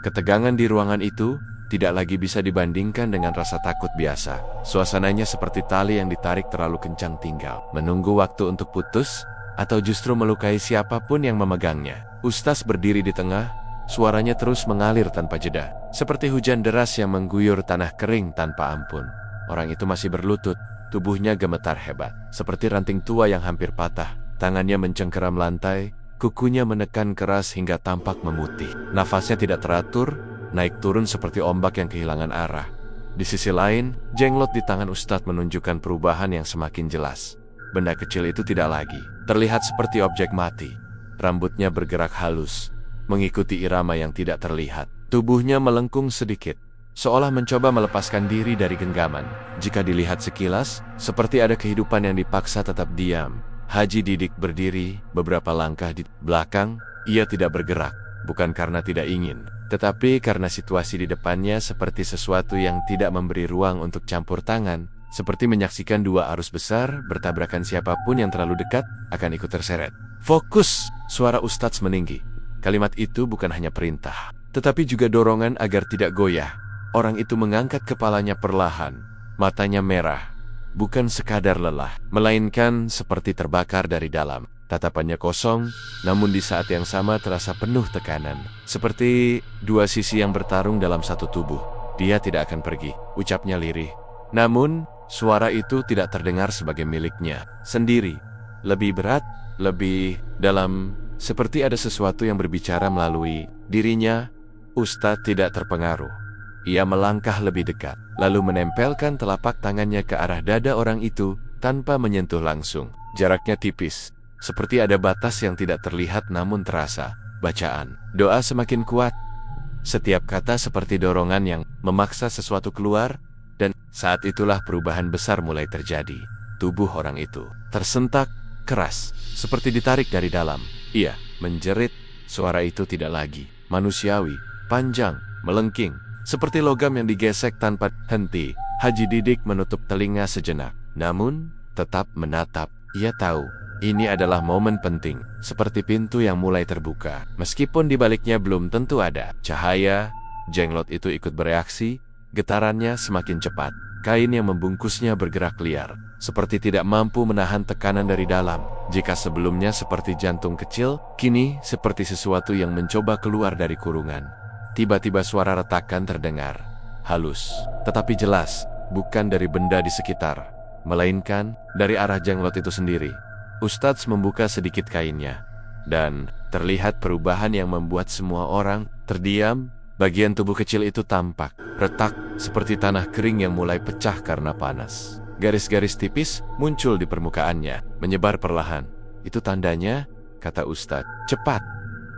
Ketegangan di ruangan itu tidak lagi bisa dibandingkan dengan rasa takut biasa. Suasananya seperti tali yang ditarik terlalu kencang, tinggal menunggu waktu untuk putus, atau justru melukai siapapun yang memegangnya. Ustaz berdiri di tengah, suaranya terus mengalir tanpa jeda. Seperti hujan deras yang mengguyur tanah kering tanpa ampun. Orang itu masih berlutut, tubuhnya gemetar hebat. Seperti ranting tua yang hampir patah. Tangannya mencengkeram lantai, kukunya menekan keras hingga tampak memutih. Nafasnya tidak teratur, naik turun seperti ombak yang kehilangan arah. Di sisi lain, jenglot di tangan Ustadz menunjukkan perubahan yang semakin jelas. Benda kecil itu tidak lagi terlihat seperti objek mati. Rambutnya bergerak halus, mengikuti irama yang tidak terlihat. Tubuhnya melengkung sedikit, seolah mencoba melepaskan diri dari genggaman. Jika dilihat sekilas, seperti ada kehidupan yang dipaksa tetap diam. Haji Didik berdiri beberapa langkah di belakang. Ia tidak bergerak, bukan karena tidak ingin, tetapi karena situasi di depannya seperti sesuatu yang tidak memberi ruang untuk campur tangan. Seperti menyaksikan dua arus besar bertabrakan, siapapun yang terlalu dekat akan ikut terseret. Fokus! Suara Ustadz meninggi. Kalimat itu bukan hanya perintah, tetapi juga dorongan agar tidak goyah. Orang itu mengangkat kepalanya perlahan, matanya merah. Bukan sekadar lelah, melainkan seperti terbakar dari dalam. Tatapannya kosong, namun di saat yang sama terasa penuh tekanan. Seperti dua sisi yang bertarung dalam satu tubuh. Dia tidak akan pergi, ucapnya lirih. Namun, suara itu tidak terdengar sebagai miliknya sendiri. Lebih berat, lebih dalam, seperti ada sesuatu yang berbicara melalui dirinya. Ustadz tidak terpengaruh. Ia melangkah lebih dekat, lalu menempelkan telapak tangannya ke arah dada orang itu tanpa menyentuh langsung. Jaraknya tipis, seperti ada batas yang tidak terlihat namun terasa. Bacaan doa semakin kuat. Setiap kata seperti dorongan yang memaksa sesuatu keluar. Dan saat itulah perubahan besar mulai terjadi. Tubuh orang itu tersentak keras, seperti ditarik dari dalam. Ia menjerit. Suara itu tidak lagi manusiawi, panjang, melengking, seperti logam yang digesek tanpa henti. Haji Didik menutup telinga sejenak, namun tetap menatap. Ia tahu ini adalah momen penting, seperti pintu yang mulai terbuka. Meskipun di baliknya belum tentu ada cahaya, jenglot itu ikut bereaksi. Getarannya semakin cepat, kain yang membungkusnya bergerak liar, seperti tidak mampu menahan tekanan dari dalam. Jika sebelumnya seperti jantung kecil, kini seperti sesuatu yang mencoba keluar dari kurungan. Tiba-tiba suara retakan terdengar, halus, tetapi jelas, bukan dari benda di sekitar, melainkan dari arah jenglot itu sendiri. Ustadz membuka sedikit kainnya, dan terlihat perubahan yang membuat semua orang terdiam. Bagian tubuh kecil itu tampak retak seperti tanah kering yang mulai pecah karena panas. Garis-garis tipis muncul di permukaannya, menyebar perlahan. Itu tandanya, kata Ustadz. Cepat.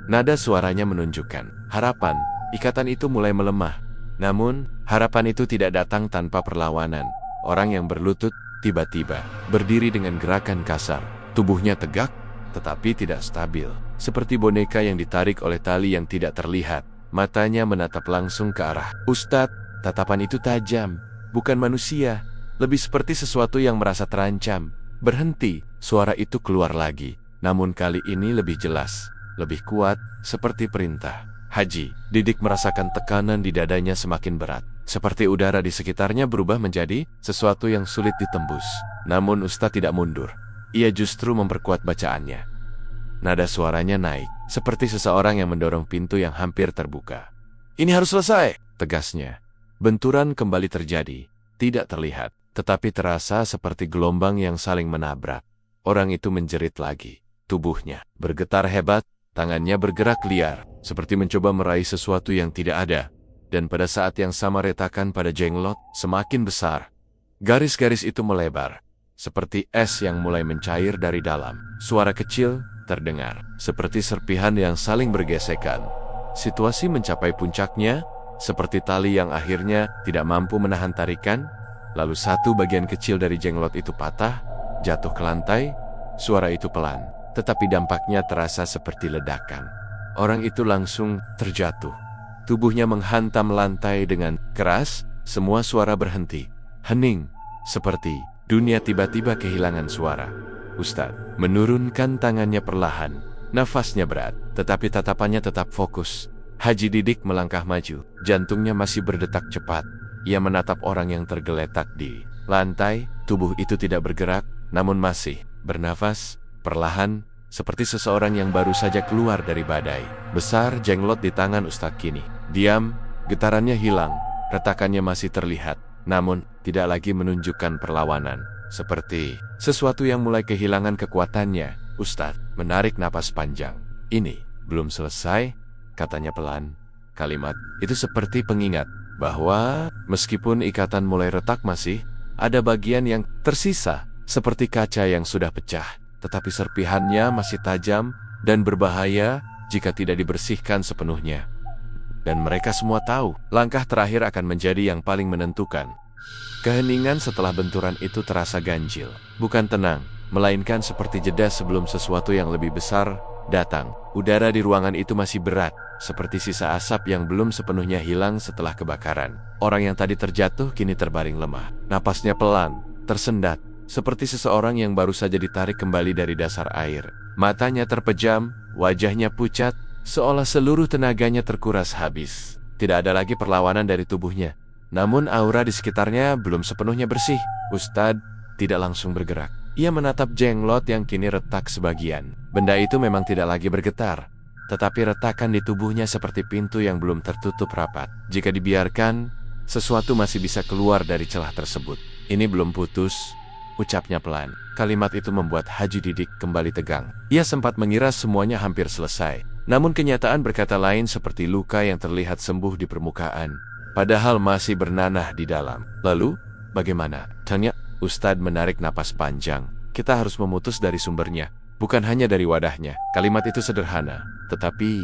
Nada suaranya menunjukkan harapan. Ikatan itu mulai melemah. Namun, harapan itu tidak datang tanpa perlawanan. Orang yang berlutut tiba-tiba berdiri dengan gerakan kasar. Tubuhnya tegak, tetapi tidak stabil. Seperti boneka yang ditarik oleh tali yang tidak terlihat. Matanya menatap langsung ke arah Ustadz. Tatapan itu tajam, bukan manusia. Lebih seperti sesuatu yang merasa terancam. Berhenti, suara itu keluar lagi. Namun kali ini lebih jelas, lebih kuat, seperti perintah. Haji Didik merasakan tekanan di dadanya semakin berat. Seperti udara di sekitarnya berubah menjadi sesuatu yang sulit ditembus. Namun Ustadz tidak mundur. Ia justru memperkuat bacaannya. Nada suaranya naik, seperti seseorang yang mendorong pintu yang hampir terbuka. Ini harus selesai, tegasnya. Benturan kembali terjadi, tidak terlihat, tetapi terasa seperti gelombang yang saling menabrak. Orang itu menjerit lagi, tubuhnya bergetar hebat, tangannya bergerak liar, seperti mencoba meraih sesuatu yang tidak ada. Dan pada saat yang sama retakan pada jenglot semakin besar. Garis-garis itu melebar, seperti es yang mulai mencair dari dalam. Suara kecil terdengar, seperti serpihan yang saling bergesekan. Situasi mencapai puncaknya, seperti tali yang akhirnya tidak mampu menahan tarikan. Lalu satu bagian kecil dari jenglot itu patah, jatuh ke lantai. Suara itu pelan, tetapi dampaknya terasa seperti ledakan. Orang itu langsung terjatuh. Tubuhnya menghantam lantai dengan keras, semua suara berhenti. Hening, seperti dunia tiba-tiba kehilangan suara. Ustadz menurunkan tangannya perlahan, nafasnya berat, tetapi tatapannya tetap fokus. Haji Didik melangkah maju, jantungnya masih berdetak cepat. Ia menatap orang yang tergeletak di lantai, tubuh itu tidak bergerak, namun masih bernafas, perlahan, seperti seseorang yang baru saja keluar dari badai. Besar jenglot di tangan Ustadz kini diam, getarannya hilang, retakannya masih terlihat, namun tidak lagi menunjukkan perlawanan. Seperti sesuatu yang mulai kehilangan kekuatannya. Ustadz menarik napas panjang. Ini belum selesai, katanya pelan. Kalimat itu seperti pengingat bahwa meskipun ikatan mulai retak, masih ada bagian yang tersisa, seperti kaca yang sudah pecah. Tetapi serpihannya masih tajam dan berbahaya jika tidak dibersihkan sepenuhnya. Dan mereka semua tahu, langkah terakhir akan menjadi yang paling menentukan. Keheningan setelah benturan itu terasa ganjil, bukan tenang, melainkan seperti jeda sebelum sesuatu yang lebih besar datang. Udara di ruangan itu masih berat, seperti sisa asap yang belum sepenuhnya hilang setelah kebakaran. Orang yang tadi terjatuh kini terbaring lemah, napasnya pelan, tersendat, seperti seseorang yang baru saja ditarik kembali dari dasar air. Matanya terpejam, wajahnya pucat, seolah seluruh tenaganya terkuras habis. Tidak ada lagi perlawanan dari tubuhnya. Namun aura di sekitarnya belum sepenuhnya bersih. Ustadz tidak langsung bergerak. Ia menatap jenglot yang kini retak sebagian. Benda itu memang tidak lagi bergetar, tetapi retakan di tubuhnya seperti pintu yang belum tertutup rapat. Jika dibiarkan, sesuatu masih bisa keluar dari celah tersebut. Ini belum putus, ucapnya pelan. Kalimat itu membuat Haji Didik kembali tegang. Ia sempat mengira semuanya hampir selesai. Namun kenyataan berkata lain, seperti luka yang terlihat sembuh di permukaan, padahal masih bernanah di dalam. Lalu, bagaimana? Tanya. Ustadz menarik napas panjang. Kita harus memutus dari sumbernya, bukan hanya dari wadahnya. Kalimat itu sederhana, tetapi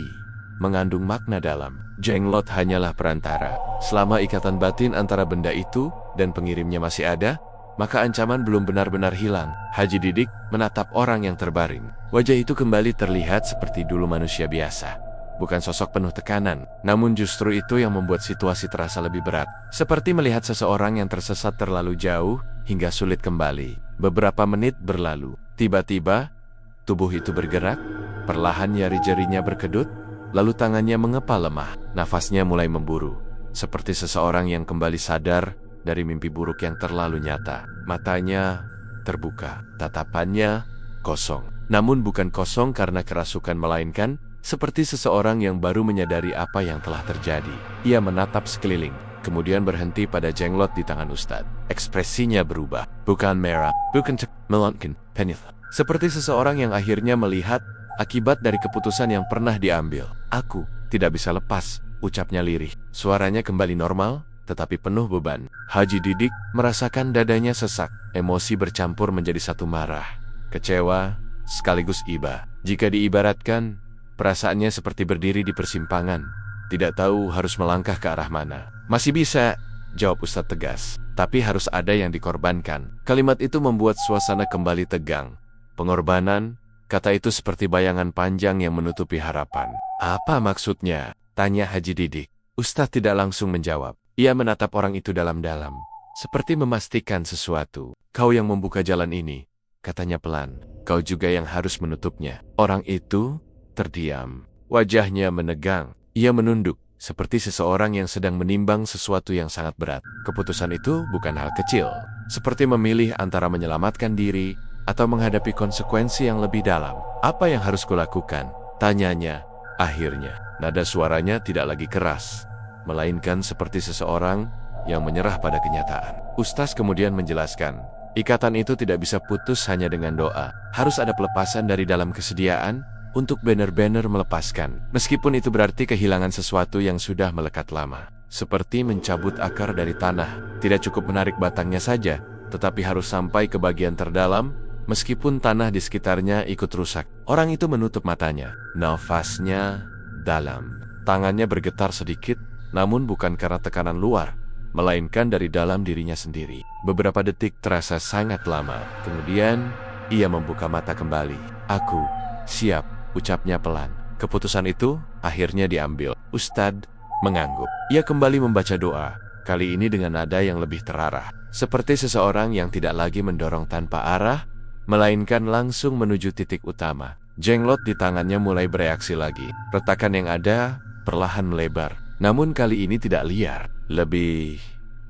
mengandung makna dalam. Jenglot hanyalah perantara. Selama ikatan batin antara benda itu dan pengirimnya masih ada, maka ancaman belum benar-benar hilang. Haji Didik menatap orang yang terbaring. Wajah itu kembali terlihat seperti dulu, manusia biasa. Bukan sosok penuh tekanan, namun justru itu yang membuat situasi terasa lebih berat. Seperti melihat seseorang yang tersesat terlalu jauh hingga sulit kembali. Beberapa menit berlalu. Tiba-tiba, tubuh itu bergerak. Perlahan jari-jarinya berkedut, lalu tangannya mengepal lemah. Nafasnya mulai memburu. Seperti seseorang yang kembali sadar dari mimpi buruk yang terlalu nyata. Matanya terbuka, tatapannya kosong. Namun bukan kosong karena kerasukan, melainkan seperti seseorang yang baru menyadari apa yang telah terjadi. Ia menatap sekeliling, kemudian berhenti pada jenglot di tangan Ustadz. Ekspresinya berubah, bukan merah, bukan melainkan penuh. Seperti seseorang yang akhirnya melihat akibat dari keputusan yang pernah diambil. Aku tidak bisa lepas, ucapnya lirih. Suaranya kembali normal, tetapi penuh beban. Haji Didik merasakan dadanya sesak. Emosi bercampur menjadi satu, marah, kecewa, sekaligus iba. Jika diibaratkan, perasaannya seperti berdiri di persimpangan, tidak tahu harus melangkah ke arah mana. Masih bisa, jawab Ustadz tegas, tapi harus ada yang dikorbankan. Kalimat itu membuat suasana kembali tegang. Pengorbanan, kata itu seperti bayangan panjang yang menutupi harapan. Apa maksudnya? Tanya Haji Didik. Ustadz tidak langsung menjawab. Ia menatap orang itu dalam-dalam, seperti memastikan sesuatu. Kau yang membuka jalan ini, katanya pelan. Kau juga yang harus menutupnya. Orang itu terdiam. Wajahnya menegang. Ia menunduk, seperti seseorang yang sedang menimbang sesuatu yang sangat berat. Keputusan itu bukan hal kecil, seperti memilih antara menyelamatkan diri atau menghadapi konsekuensi yang lebih dalam. Apa yang harus kulakukan? Tanyanya. Akhirnya, nada suaranya tidak lagi keras, melainkan seperti seseorang yang menyerah pada kenyataan. Ustaz kemudian menjelaskan, ikatan itu tidak bisa putus hanya dengan doa. Harus ada pelepasan dari dalam kesediaan untuk benar-benar melepaskan. Meskipun itu berarti kehilangan sesuatu yang sudah melekat lama. Seperti mencabut akar dari tanah. Tidak cukup menarik batangnya saja, tetapi harus sampai ke bagian terdalam, meskipun tanah di sekitarnya ikut rusak. Orang itu menutup matanya. Nafasnya dalam. Tangannya bergetar sedikit, namun bukan karena tekanan luar, melainkan dari dalam dirinya sendiri. Beberapa detik terasa sangat lama. Kemudian, ia membuka mata kembali. Aku siap, ucapnya pelan. Keputusan itu akhirnya diambil. Ustadz mengangguk. Ia kembali membaca doa, kali ini dengan nada yang lebih terarah. Seperti seseorang yang tidak lagi mendorong tanpa arah, melainkan langsung menuju titik utama. Jenglot di tangannya mulai bereaksi lagi. Retakan yang ada perlahan melebar. Namun kali ini tidak liar, lebih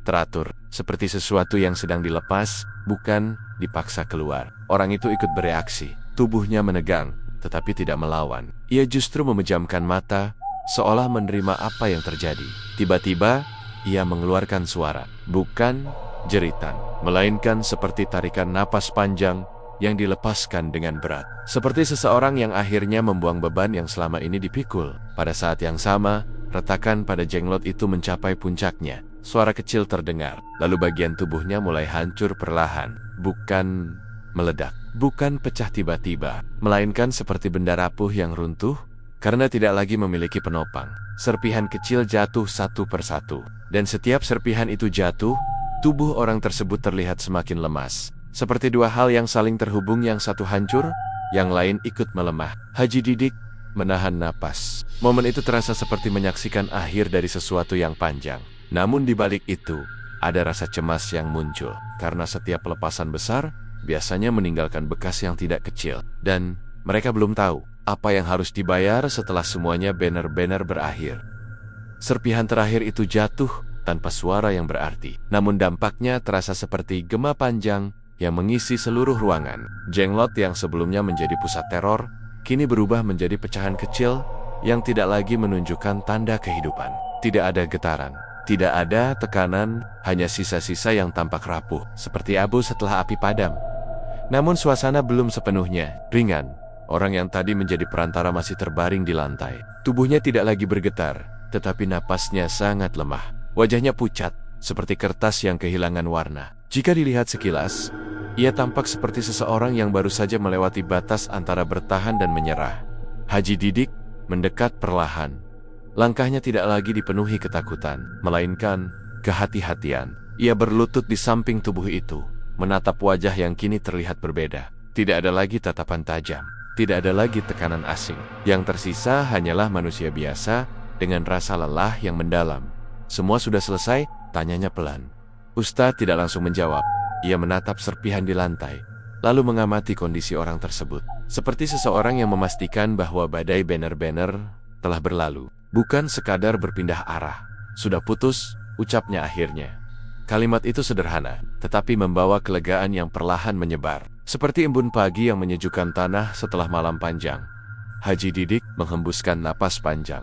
teratur. Seperti sesuatu yang sedang dilepas, bukan dipaksa keluar. Orang itu ikut bereaksi. Tubuhnya menegang, tetapi tidak melawan. Ia justru memejamkan mata, seolah menerima apa yang terjadi. Tiba-tiba, ia mengeluarkan suara. Bukan jeritan, melainkan seperti tarikan napas panjang yang dilepaskan dengan berat. Seperti seseorang yang akhirnya membuang beban yang selama ini dipikul. Pada saat yang sama, retakan pada jenglot itu mencapai puncaknya. Suara kecil terdengar, lalu bagian tubuhnya mulai hancur perlahan. Bukan meledak, bukan pecah tiba-tiba, melainkan seperti benda rapuh yang runtuh karena tidak lagi memiliki penopang. Serpihan kecil jatuh satu persatu, dan setiap serpihan itu jatuh, tubuh orang tersebut terlihat semakin lemas. Seperti dua hal yang saling terhubung, yang satu hancur, yang lain ikut melemah. Haji Didik menahan napas. Momen itu terasa seperti menyaksikan akhir dari sesuatu yang panjang. Namun di balik itu, ada rasa cemas yang muncul. Karena setiap pelepasan besar biasanya meninggalkan bekas yang tidak kecil. Dan mereka belum tahu apa yang harus dibayar setelah semuanya benar-benar berakhir. Serpihan terakhir itu jatuh tanpa suara yang berarti. Namun dampaknya terasa seperti gema panjang yang mengisi seluruh ruangan. Jenglot yang sebelumnya menjadi pusat teror, kini berubah menjadi pecahan kecil yang tidak lagi menunjukkan tanda kehidupan. Tidak ada getaran, tidak ada tekanan, hanya sisa-sisa yang tampak rapuh, seperti abu setelah api padam. Namun suasana belum sepenuhnya ringan. Orang yang tadi menjadi perantara masih terbaring di lantai. Tubuhnya tidak lagi bergetar, tetapi napasnya sangat lemah. Wajahnya pucat, seperti kertas yang kehilangan warna. Jika dilihat sekilas, ia tampak seperti seseorang yang baru saja melewati batas antara bertahan dan menyerah. Haji Didik mendekat perlahan. Langkahnya tidak lagi dipenuhi ketakutan, melainkan kehati-hatian. Ia berlutut di samping tubuh itu, menatap wajah yang kini terlihat berbeda. Tidak ada lagi tatapan tajam, tidak ada lagi tekanan asing. Yang tersisa hanyalah manusia biasa dengan rasa lelah yang mendalam. Semua sudah selesai? Tanyanya pelan. Ustadz tidak langsung menjawab. Ia menatap serpihan di lantai, lalu mengamati kondisi orang tersebut. Seperti seseorang yang memastikan bahwa badai benar-benar telah berlalu. Bukan sekadar berpindah arah. Sudah putus, ucapnya akhirnya. Kalimat itu sederhana, tetapi membawa kelegaan yang perlahan menyebar. Seperti embun pagi yang menyejukkan tanah setelah malam panjang. Haji Didik menghembuskan napas panjang.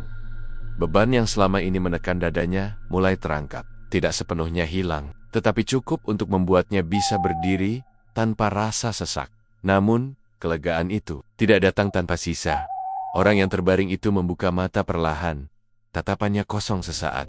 Beban yang selama ini menekan dadanya mulai terangkat. Tidak sepenuhnya hilang, tetapi cukup untuk membuatnya bisa berdiri tanpa rasa sesak. Namun, kelegaan itu tidak datang tanpa sisa. Orang yang terbaring itu membuka mata perlahan. Tatapannya kosong sesaat.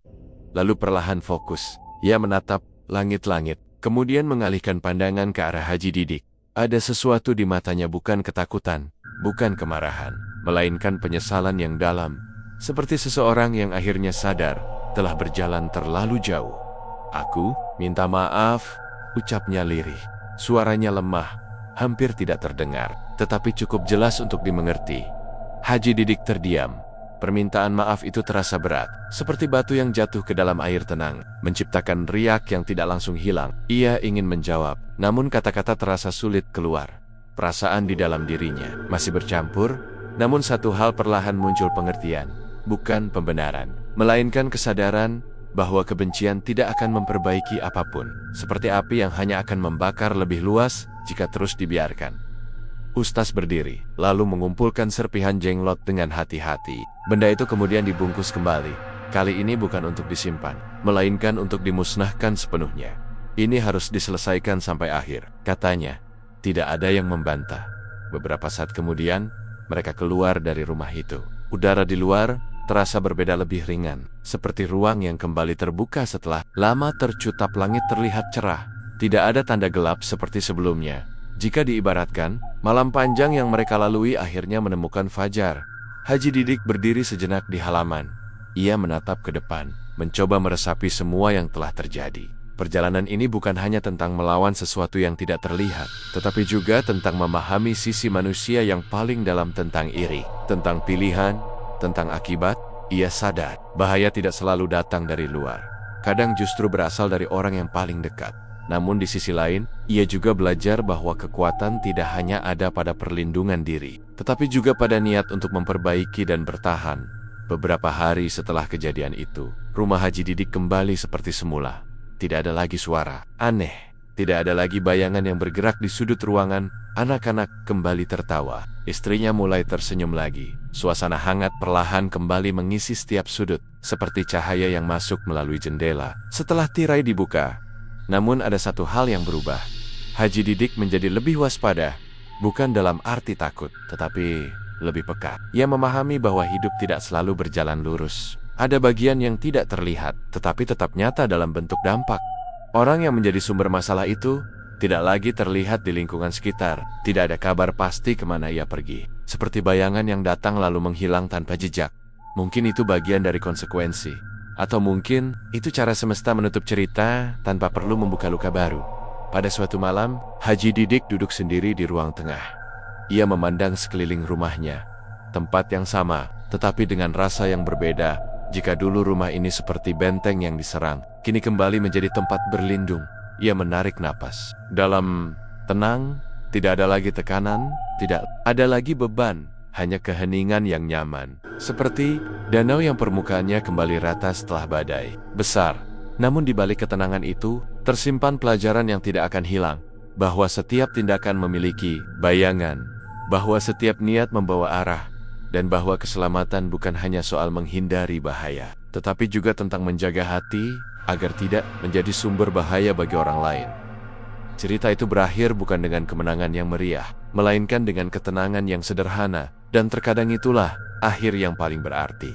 Lalu perlahan fokus. Ia menatap langit-langit, kemudian mengalihkan pandangan ke arah Haji Didik. Ada sesuatu di matanya, bukan ketakutan, bukan kemarahan, melainkan penyesalan yang dalam. Seperti seseorang yang akhirnya sadar telah berjalan terlalu jauh. "Aku minta maaf," ucapnya lirih. Suaranya lemah, hampir tidak terdengar, tetapi cukup jelas untuk dimengerti. Haji Didik terdiam. Permintaan maaf itu terasa berat, seperti batu yang jatuh ke dalam air tenang, menciptakan riak yang tidak langsung hilang. Ia ingin menjawab, namun kata-kata terasa sulit keluar. Perasaan di dalam dirinya masih bercampur, namun satu hal perlahan muncul: pengertian, bukan pembenaran, melainkan kesadaran bahwa kebencian tidak akan memperbaiki apapun, seperti api yang hanya akan membakar lebih luas jika terus dibiarkan. Ustaz berdiri, lalu mengumpulkan serpihan jenglot dengan hati-hati. Benda itu kemudian dibungkus kembali. Kali ini bukan untuk disimpan, melainkan untuk dimusnahkan sepenuhnya. "Ini harus diselesaikan sampai akhir," katanya. Tidak ada yang membantah. Beberapa saat kemudian, mereka keluar dari rumah itu. Udara di luar terasa berbeda, lebih ringan, seperti ruang yang kembali terbuka setelah lama tercutap. Langit terlihat cerah. Tidak ada tanda gelap seperti sebelumnya. Jika diibaratkan, malam panjang yang mereka lalui akhirnya menemukan fajar. Haji Didik berdiri sejenak di halaman. Ia menatap ke depan, mencoba meresapi semua yang telah terjadi. Perjalanan ini bukan hanya tentang melawan sesuatu yang tidak terlihat, tetapi juga tentang memahami sisi manusia yang paling dalam, tentang iri, tentang pilihan, tentang akibat. Ia sadar, bahaya tidak selalu datang dari luar. Kadang justru berasal dari orang yang paling dekat. Namun di sisi lain, ia juga belajar bahwa kekuatan tidak hanya ada pada perlindungan diri, tetapi juga pada niat untuk memperbaiki dan bertahan. Beberapa hari setelah kejadian itu, rumah Haji Didik kembali seperti semula. Tidak ada lagi suara aneh, tidak ada lagi bayangan yang bergerak di sudut ruangan. Anak-anak kembali tertawa, istrinya mulai tersenyum lagi. Suasana hangat perlahan kembali mengisi setiap sudut, seperti cahaya yang masuk melalui jendela setelah tirai dibuka. Namun ada satu hal yang berubah. Haji Didik menjadi lebih waspada, bukan dalam arti takut, tetapi lebih peka. Ia memahami bahwa hidup tidak selalu berjalan lurus. Ada bagian yang tidak terlihat, tetapi tetap nyata dalam bentuk dampak. Orang yang menjadi sumber masalah itu tidak lagi terlihat di lingkungan sekitar. Tidak ada kabar pasti kemana ia pergi. Seperti bayangan yang datang lalu menghilang tanpa jejak. Mungkin itu bagian dari konsekuensi. Atau mungkin itu cara semesta menutup cerita tanpa perlu membuka luka baru. Pada suatu malam, Haji Didik duduk sendiri di ruang tengah. Ia memandang sekeliling rumahnya. Tempat yang sama, tetapi dengan rasa yang berbeda. Jika dulu rumah ini seperti benteng yang diserang, kini kembali menjadi tempat berlindung. Ia menarik napas. Dalam tenang, tidak ada lagi tekanan, tidak ada lagi beban. Hanya keheningan yang nyaman. Seperti danau yang permukaannya kembali rata setelah badai besar. Namun di balik ketenangan itu, tersimpan pelajaran yang tidak akan hilang. Bahwa setiap tindakan memiliki bayangan. Bahwa setiap niat membawa arah. Dan bahwa keselamatan bukan hanya soal menghindari bahaya, tetapi juga tentang menjaga hati agar tidak menjadi sumber bahaya bagi orang lain. Cerita itu berakhir bukan dengan kemenangan yang meriah, melainkan dengan ketenangan yang sederhana. Dan terkadang itulah akhir yang paling berarti.